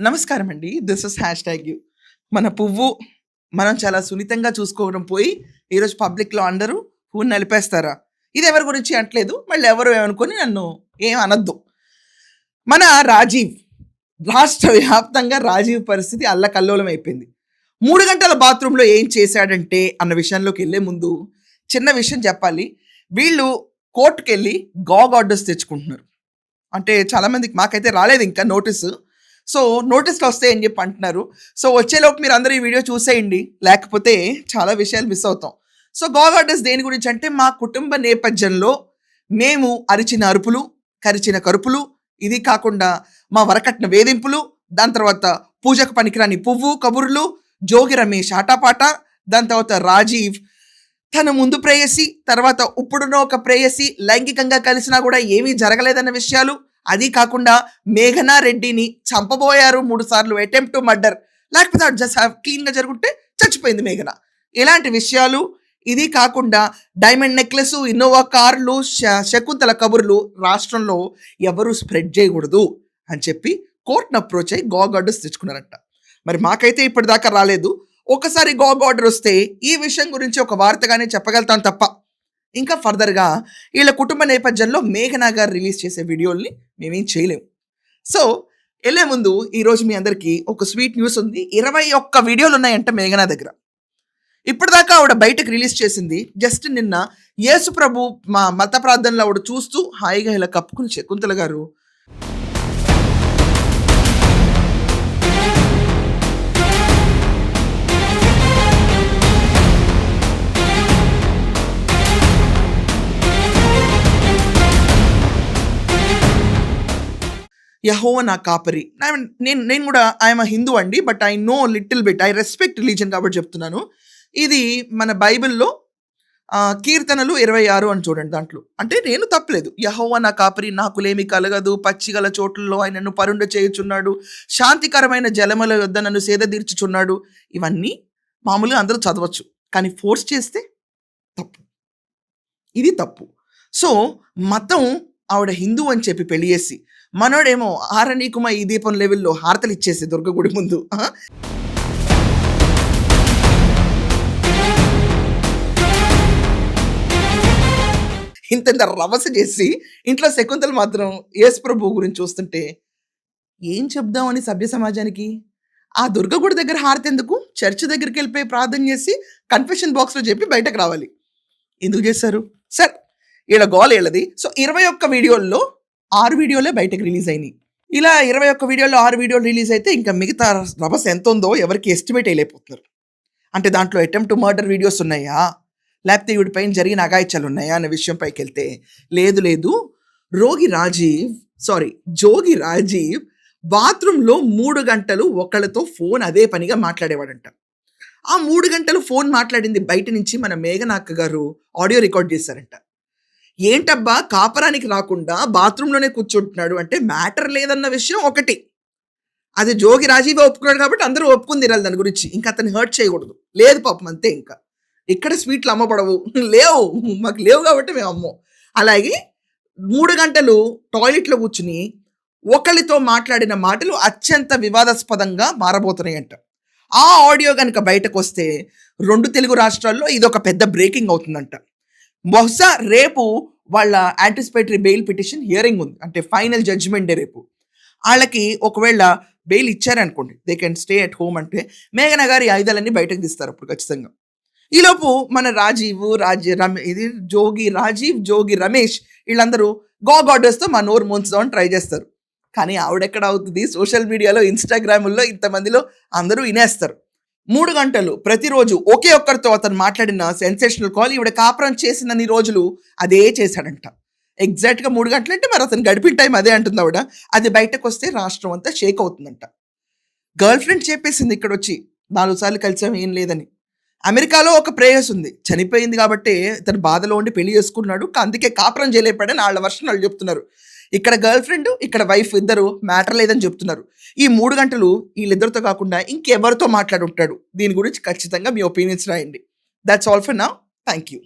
నమస్కారం అండి. This is hash tag you. మన పువ్వు మనం చాలా సున్నితంగా చూసుకోవడం పోయి, ఈరోజు పబ్లిక్‌లో అందరూ పువ్వుని నలిపేస్తారా? ఇది ఎవరి గురించి అనట్లేదు. మళ్ళీ ఎవరు ఏమనుకోని నన్ను ఏం అనొద్దు. మన రాజీవ్ రాష్ట్ర వ్యాప్తంగా రాజీవ్ పరిస్థితి అల్లకల్లోలం అయిపోయింది. 3 గంటల బాత్రూమ్‌లో ఏం చేశాడంటే అన్న విషయంలోకి ఎళ్ళే ముందు చిన్న విషయం చెప్పాలి. వీళ్ళు కోర్ట్‌కెళ్ళి గాగ్ ఆర్డర్స్ తెచ్చుకుంటున్నారు. అంటే చాలామందికి మాకైతే రాలేదు ఇంకా నోటీసు. సో నోటీస్‌లు వస్తాయని చెప్పి అంటున్నారు. సో వచ్చేలోపు మీరందరూ ఈ వీడియో చూసేయండి. లేకపోతే చాలా విషయాలు మిస్ అవుతాం. సో గాగ్ ఆర్డర్స్ దేని గురించి అంటే, మా కుటుంబ నేపథ్యంలో మేము అరిచిన అరుపులు, కరిచిన కరుపులు, ఇది కాకుండా మా వరకట్న వేధింపులు, దాని తర్వాత పూజకు పనికిరాని పువ్వు కబుర్లు, జోగి రమేష్ ఆటాపాట, దాని తర్వాత రాజీవ్ తన ముందు ప్రేయసి, తర్వాత ఇప్పుడున్న ఒక ప్రేయసి లైంగికంగా కలిసినా కూడా ఏమీ జరగలేదన్న విషయాలు, అది కాకుండా మేఘనా రెడ్డిని చంపబోయారు 3 సార్లు అటెంప్ట్ టు మర్డర్, లేకపోతే జస్ట్ క్లీన్గా జరుగుంటే చచ్చిపోయింది మేఘన, ఇలాంటి విషయాలు, ఇది కాకుండా డైమండ్ నెక్లెస్, ఇన్నోవా కార్లు, శకుంతల కబుర్లు రాష్ట్రంలో ఎవరు స్ప్రెడ్ చేయకూడదు అని చెప్పి కోర్టును అప్రోచ్ అయ్యి గాగ్ ఆర్డర్స్ తెచ్చుకున్నారంట. మరి మాకైతే ఇప్పటిదాకా రాలేదు. ఒకసారి గాగ్ ఆర్డర్ వస్తే ఈ విషయం గురించి ఒక వార్తగానే చెప్పగలుగుతాం తప్ప ఇంకా ఫర్దర్గా వీళ్ళ కుటుంబ నేపథ్యంలో మేఘనా గారు రిలీజ్ చేసే వీడియోల్ని మేమేం చేయలేము. సో వెళ్ళే ముందు ఈరోజు మీ అందరికీ ఒక స్వీట్ న్యూస్ ఉంది. 21 వీడియోలు ఉన్నాయంట మేఘనా దగ్గర. ఇప్పటిదాకా ఆవిడ బయటకు రిలీజ్ చేసింది జస్ట్ నిన్న యేసు ప్రభు మా మత ప్రార్థనలో ఆవిడ చూస్తూ హాయిగా ఇలా కప్పుకుని శకుంతల గారు యెహోవా నా కాపరి. నేను కూడా ఐఎమ్ హిందూ అండి, but I know little bit, I respect religion కాబట్టి చెప్తున్నాను. ఇది మన బైబిల్లో కీర్తనలు 26 అని చూడండి. దాంట్లో అంటే నేను తప్పలేదు. యెహోవా నా కాపరి, నాకులేమి కలగదు, పచ్చిగల చోట్లలో ఆయన నన్ను పరుండ చేయుచున్నాడు, శాంతికరమైన జలముల యొద్ద నన్ను సేద తీర్చుచున్నాడు. ఇవన్నీ మామూలుగా అందరూ చదవచ్చు, కానీ ఫోర్స్ చేస్తే తప్పు, ఇది తప్పు. సో మతం ఆవిడ హిందూ అని చెప్పి పెళ్లి చేసి, మనోడేమో ఆరనీకుమ ఈ దీపం లెవెల్లో హారతలు ఇచ్చేసి దుర్గగుడి ముందు ఇంత రవస చేసి ఇంట్లో శకుంతలు మాత్రం యేసు ప్రభు గురించి చూస్తుంటే ఏం చెప్దామని సభ్య సమాజానికి. ఆ దుర్గగుడి దగ్గర హారతి ఎందుకు? చర్చ్ దగ్గరికి వెళ్ళిపోయి ప్రార్థన చేసి కన్ఫెషన్ బాక్స్లో చెప్పి బయటకు రావాలి. ఎందుకు చేశారు? సార్ వీళ్ళ గోల వీళ్ళది. సో 21 వీడియోల్లో 6 వీడియోలే బయటకు రిలీజ్ అయినాయి. ఇలా 21 వీడియోల్లో 6 వీడియోలు రిలీజ్ అయితే ఇంకా మిగతా రభస ఎంత ఉందో ఎవరికి ఎస్టిమేట్ వేయలేకపోతున్నారు. అంటే దాంట్లో అటెంప్ట్ టు మర్డర్ వీడియోస్ ఉన్నాయా, లేకపోతే వీడిపైన జరిగిన అఘాయిత్యాలు ఉన్నాయా అనే విషయం పైకి వెళ్తే లేదు, జోగి రాజీవ్ బాత్రూంలో 3 గంటలు ఒకళ్ళతో ఫోన్ అదే పనిగా మాట్లాడేవాడంట. ఆ 3 గంటలు ఫోన్ మాట్లాడింది బయట నుంచి మన మేఘనా అక్క గారు ఆడియో రికార్డ్ చేశారంట. ఏంటబ్బా కాపరానికి రాకుండా బాత్రూంలోనే కూర్చుంటున్నాడు అంటే మ్యాటర్ లేదన్న విషయం ఒకటి, అది జోగి రాజీవ్ ఒప్పుకున్నాడు కాబట్టి అందరూ ఒప్పుకుని తినాలి దాని గురించి, ఇంకా అతన్ని హర్ట్ చేయకూడదు. లేదు పాపం అంతే. ఇంకా ఇక్కడ స్వీట్లు అమ్మబడవు, లేవు, మాకు లేవు కాబట్టి మేము అమ్మం. అలాగే 3 గంటలు టాయిలెట్లో కూర్చుని ఒకళ్ళతో మాట్లాడిన మాటలు అత్యంత వివాదాస్పదంగా మారబోతున్నాయంట. ఆ ఆడియో కనుక బయటకు వస్తే 2 తెలుగు రాష్ట్రాల్లో ఇదొక పెద్ద బ్రేకింగ్ అవుతుందంట. బహుశా రేపు వాళ్ళ యాంటిసిపేటరీ బెయిల్ పిటిషన్ హియరింగ్ ఉంది, అంటే ఫైనల్ జడ్జిమెంట్ డే రేపు. వాళ్ళకి ఒకవేళ బెయిల్ ఇచ్చారనుకోండి, they can stay at home అంటే మేఘనా గారి ఆయుధాలన్నీ బయటకు తీస్తారు అప్పుడు ఖచ్చితంగా. ఈలోపు మన జోగి రమేష్ వీళ్ళందరూ గాగ్ ఆర్డర్స్తో మా నోరు ముంచుదామని ట్రై చేస్తారు. కానీ ఆవిడెక్కడ అవుతుంది? సోషల్ మీడియాలో, ఇన్స్టాగ్రాముల్లో ఇంతమందిలో అందరూ వినేస్తారు. 3 గంటలు ప్రతిరోజు ఒకే ఒక్కరితో అతను మాట్లాడిన సెన్సేషనల్ కాల్ ఈవిడ కాపురం చేసినన్ని రోజులు అదే చేశాడంట. ఎగ్జాక్ట్గా 3 గంటలు అంటే మరి అతను గడిపిన టైం అదే అంటుంది ఆవిడ. అది బయటకు వస్తే రాష్ట్రం అంతా షేక్ అవుతుందంట. గర్ల్ ఫ్రెండ్ చెప్పేసింది ఇక్కడ వచ్చి 4 సార్లు కలిసాం ఏం లేదని. అమెరికాలో ఒక ప్రేయస్ ఉంది, చనిపోయింది కాబట్టి ఇతను బాధలో ఉండి పెళ్లి చేసుకున్నాడు, అందుకే కాపురం చేయలేపాడని వాళ్ళ వర్షన్ వాళ్ళు చెప్తున్నారు. ఇక్కడ గర్ల్ ఫ్రెండ్, ఇక్కడ వైఫ్ ఇద్దరు మ్యాటర్ లేదని చెప్తున్నారు. ఈ 3 గంటలు వీళ్ళిద్దరితో కాకుండా ఇంకెవరితో మాట్లాడుంటాడు? దీని గురించి ఖచ్చితంగా మీ ఒపీనియన్స్ రాయండి. That's all for now. Thank you.